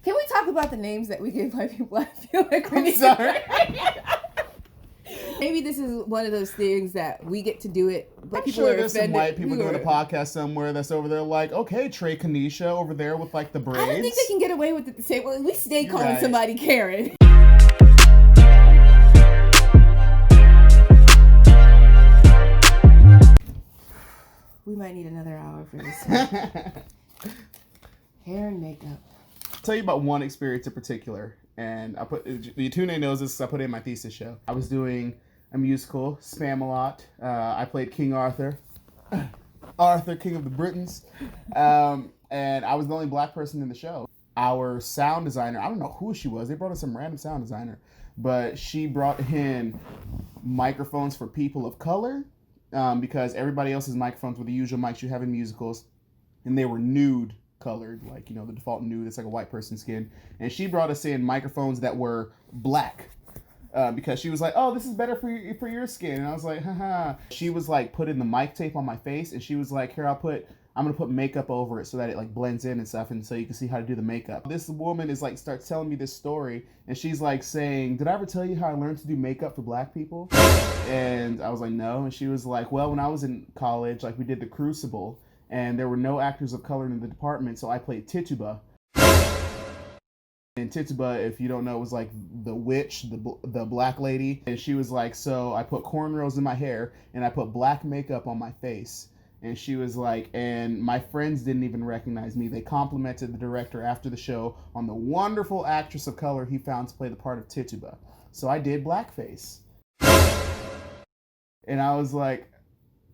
Can we talk about the names that we give white people? I feel like we need sorry. Maybe this is one of those things that we get to do it, but I'm people sure are there's offended. some white people doing a podcast somewhere that's over there like, okay, Trey Kanisha over there with like the braids. I don't think they can get away with it the same way. We stay You're calling right. somebody Karen. We might need another hour for this. Hair and makeup. I'll tell you about one experience in particular, and Yetunde knows this. I put it in my thesis show. I was doing a musical, Spam-A-Lot. I played King Arthur, King of the Britons, and I was the only black person in the show. Our sound designer, I don't know who she was. They brought us some random sound designer, but she brought in microphones for people of color. Because everybody else's microphones were the usual mics you have in musicals, and they were nude colored, like, you know, the default nude. It's like a white person's skin. And she brought us in microphones that were black, because she was like, oh, this is better for your skin. And I was like, haha. She was like putting the mic tape on my face, and she was like, here, I'm gonna put makeup over it so that it like blends in and stuff, and so you can see how to do the makeup. This woman is like starts telling me this story, and she's like saying, did I ever tell you how I learned to do makeup for black people? And I was like, no. And she was like, well, when I was in college, like we did the Crucible, and there were no actors of color in the department, so I played Tituba. And Tituba, if you don't know, was like the witch, the black lady. And she was like, so I put cornrows in my hair, and I put black makeup on my face. And she was like, and my friends didn't even recognize me. They complimented the director after the show on the wonderful actress of color he found to play the part of Tituba. So I did blackface. And I was like,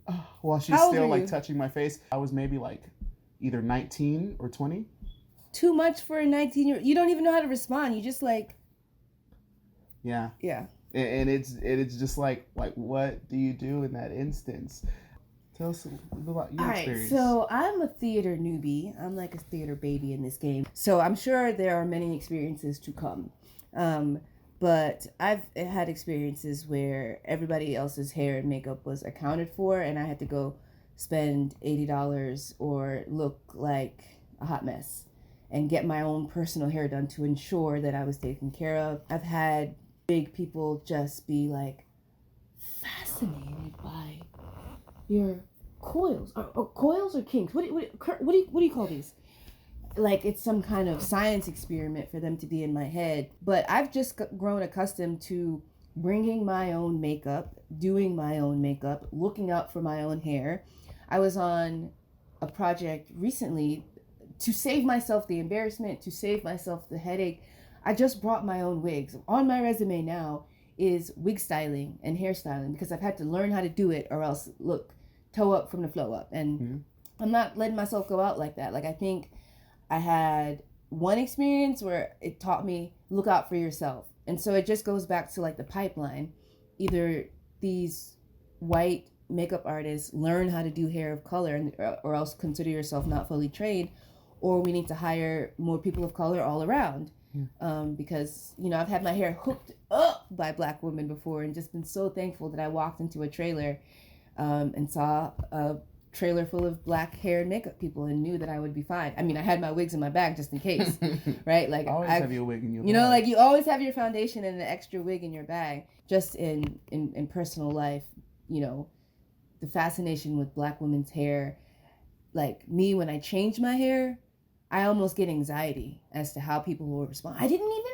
oh, while she's still like touching my face, I was maybe like either 19 or 20. Too much for a 19-year-old. You don't even know how to respond. You just like... Yeah. Yeah. And it's just like what do you do in that instance? Tell us about your experience. So I'm a theater newbie. I'm like a theater baby in this game. So I'm sure there are many experiences to come. But I've had experiences where everybody else's hair and makeup was accounted for, and I had to go spend $80 or look like a hot mess and get my own personal hair done to ensure that I was taken care of. I've had big people just be like fascinated by your coils. Coils or kinks? What do you call these? Like it's some kind of science experiment for them to be in my head. But I've just grown accustomed to bringing my own makeup, doing my own makeup, looking out for my own hair. I was on a project recently to save myself the embarrassment, to save myself the headache. I just brought my own wigs. On my resume now is wig styling and hairstyling because I've had to learn how to do it or else look toe up from the flow up. And I'm not letting myself go out like that. Like I think I had one experience where it taught me look out for yourself. And so it just goes back to like the pipeline. Either these white makeup artists learn how to do hair of color or else consider yourself not fully trained, or we need to hire more people of color all around. Because, you know, I've had my hair hooked up by black women before and just been so thankful that I walked into a trailer and saw a trailer full of black hair and makeup people and knew that I would be fine. I mean, I had my wigs in my bag just in case, right? Like always have your wig in your bag. You know, like you always have your foundation and an extra wig in your bag. Just in personal life, you know, the fascination with black women's hair, like me when I change my hair, I almost get anxiety as to how people will respond. I didn't even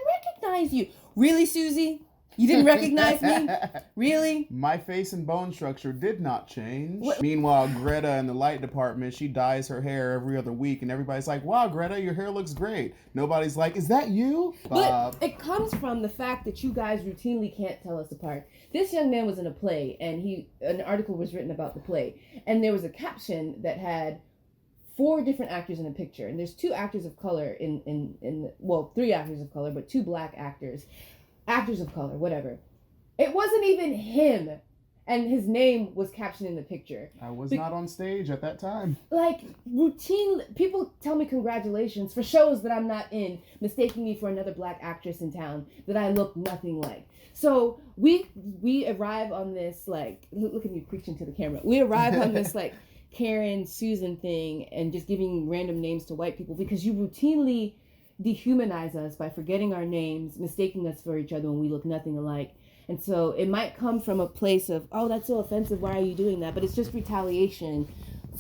recognize you. Really, Susie? You didn't recognize me? Really? My face and bone structure did not change. What? Meanwhile, Greta in the light department, she dyes her hair every other week, and everybody's like, wow, Greta, your hair looks great. Nobody's like, is that you? But it comes from the fact that you guys routinely can't tell us apart. This young man was in a play, and an article was written about the play, and there was a caption that had 4 different actors in a picture, and there's 2 actors of color well, 3 actors of color, but 2 black actors of color, whatever. It wasn't even him, and his name was captioned in the picture. I was not on stage at that time. Like, routine, people tell me congratulations for shows that I'm not in, mistaking me for another black actress in town that I look nothing like. So we arrive on this, like, look at me preaching to the camera. We arrive on this, like, Karen, Susan thing and just giving random names to white people because you routinely dehumanize us by forgetting our names, mistaking us for each other when we look nothing alike. And so it might come from a place of, oh, that's so offensive, why are you doing that? But it's just retaliation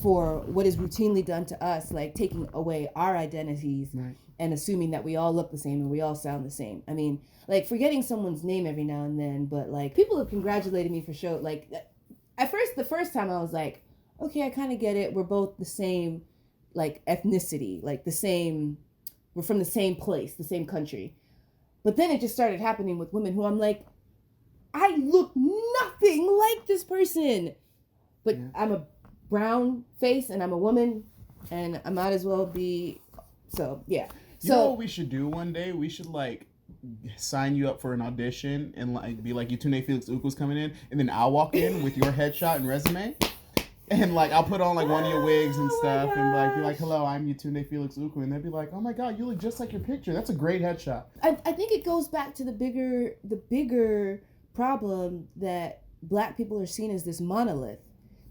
for what is routinely done to us, like taking away our identities, right, and assuming that we all look the same and we all sound the same. I mean, like, forgetting someone's name every now and then, but like, people have congratulated me for show. Like, the first time I was like, okay, I kind of get it. We're both the same, like, ethnicity, like we're from the same place, the same country. But then it just started happening with women who I'm like, I look nothing like this person, but yeah, I'm a brown face and I'm a woman and I might as well be. So yeah. You know what we should do one day? We should like sign you up for an audition and like be like, Yetunde Felix-Ukwu's coming in, and then I'll walk in with your headshot and resume, and like I'll put on like one of your wigs and stuff, and like be like, hello, I'm Yetunde Felix-Ukwu, and they'll be like, oh my god, you look just like your picture. That's a great headshot. I think it goes back to the bigger problem that Black people are seen as this monolith.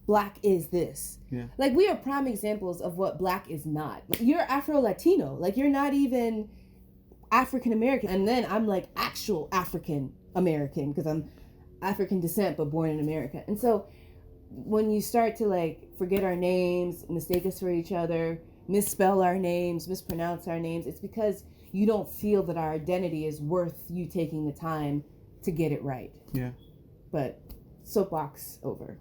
Black is this. Yeah. Like, we are prime examples of what Black is not. You're Afro-Latino. Like, you're not even African-American. And then I'm like actual African-American because I'm African descent but born in America. And so when you start to like forget our names, mistake us for each other, misspell our names, mispronounce our names, it's because you don't feel that our identity is worth you taking the time to get it right. Yeah. But soapbox over.